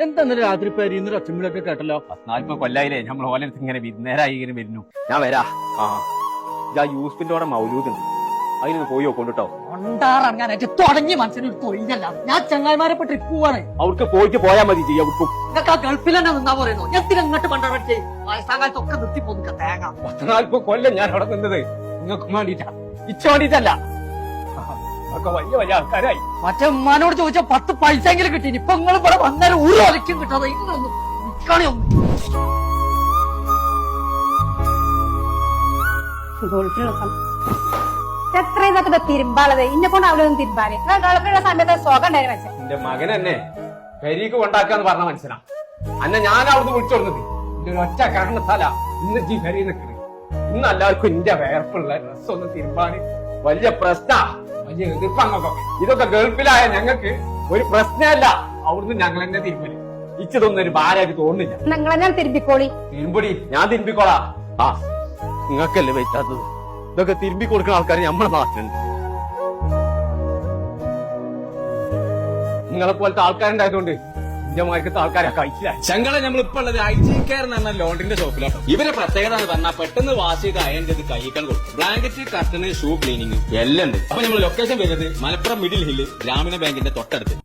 എന്താ രാത്രി പേരിന്ന് ഒച്ചമ്പിളൊക്കെ കേട്ടല്ലോ. 40 കൊല്ലായില്ലേ നമ്മൾ ഓലടുത്ത് ഇങ്ങനെ വിരുന്നേരായി ഇങ്ങനെ വരുന്നു. ഞാൻ വരാ. യൂസ്ഫിന്റെ കൂടെ മൗലൂദുണ്ട്, അതിനൊന്ന് പോയി നോക്കൊണ്ടിട്ടോ. കൊണ്ടാറങ്ങാനായിട്ട് തുടങ്ങി മനസ്സിനൊരു തൊഴിലല്ല. ഞാൻ ചങ്ങായിമാരെ ട്രിപ്പ് പോവാണ്. അവർക്ക് പോയിട്ട് പോയാൽ മതി. ചെയ്യാം നിങ്ങൾക്ക് ആ ഗൾഫിൽ തന്നെ നിന്നാ പറയുന്നു. എന്തിനങ്ങോട്ട് പണ്ടേ വയസ്സാകാലത്തൊക്കെ നിർത്തി പോന്നിക്ക തേങ്ങ. 40 കൊല്ലം ഞാൻ അവിടെ നിന്നത് നിങ്ങൾക്ക് വേണ്ടിട്ടാ, ഇച്ച വേണ്ടിട്ടല്ല. ഒക്കെ വലിയ വലിയ ആൾക്കാരായി. മറ്റേ ഉമ്മാനോട് ചോദിച്ചാൽ 10 പൈസ എങ്കിലും കിട്ടി. ഇപ്പൊ നിങ്ങൾ ഇവിടെ വന്നേരം ഒരു ഒലക്കും കിട്ടാതെ ഇങ്ങനൊന്നും നിക്കണേ ഒന്ന്. എത്രയൊക്കെ തിരുമ്പാളത് ഇന്നെ കൊണ്ട് അവിടെ ഒന്നും തിരുമ്പാല് ഗൾഫിലുള്ള സമയത്ത് സുഖം ഉണ്ടായിരുന്നു വെച്ചാൽ എന്റെ മകൻ എന്നെ പെരീക്ക് കൊണ്ടാക്കാന്ന് പറഞ്ഞ മനസ്സിലാ. അന്നെ ഞാൻ അവിടുന്ന് വിളിച്ചോടുന്നത് എന്റെ ഒരു ഒറ്റ കാരണത്താല ഇന്ന് ജി പെരീ നിൽക്കുന്നത്. ഇന്ന് എല്ലാവർക്കും എന്റെ വേർപ്പുള്ള ഡ്രസ് ഒന്ന് തിരുമ്പാന് വലിയ പ്രശ്ന, വലിയ എതിർപ്പങ്ങൾക്കൊക്കെ. ഇതൊക്കെ ഗൾഫിലായ ഞങ്ങൾക്ക് ഒരു പ്രശ്നമല്ല. അവിടുന്ന് ഞങ്ങൾ എന്നെ തിരുമ്പല് ഇച്ചതൊന്നും ഒരു ഭാരമായിട്ട് തോന്നുന്നില്ല. നിങ്ങൾ തന്നെ തിരുമ്പിക്കോളി. തിരുമ്പടി ഞാൻ തിരുമ്പിക്കോളാ. നിങ്ങൾക്കല്ലേ പറ്റാത്തത്. ഇതൊക്കെ തിരുമ്പി കൊടുക്കുന്ന ആൾക്കാർ നമ്മളെ നാട്ടിലുണ്ട്. നിങ്ങളെ പോലത്തെ ആൾക്കാരുണ്ടായതുകൊണ്ട് എന്റെ മാർക്കത്തെ ആൾക്കാരെ കഴിച്ചില്ല. ചങ്കള നമ്മളിപ്പോ ഉള്ളത് IG കെയർ എന്ന് പറഞ്ഞ ലോണ്ടറിന്റെ ഷോപ്പിലാണ്. ഇവരെ പ്രത്യേകത എന്ന് പറഞ്ഞാൽ പെട്ടെന്ന് വാഷ് ചെയ്ത് അയൺ ചെയ്ത് കഴിക്കാൻ കൊടുക്കും. ബ്ലാങ്കറ്റ്, കർട്ടന്, ഷൂ ക്ലീനിങ് എല്ലാം ഉണ്ട്. അപ്പൊ നമ്മൾ ലൊക്കേഷൻ വരുന്നത് മലപ്പുറം മിഡിൽ ഹില്ല് ഗ്രാമീണ ബാങ്കിന്റെ തൊട്ടടുത്ത്.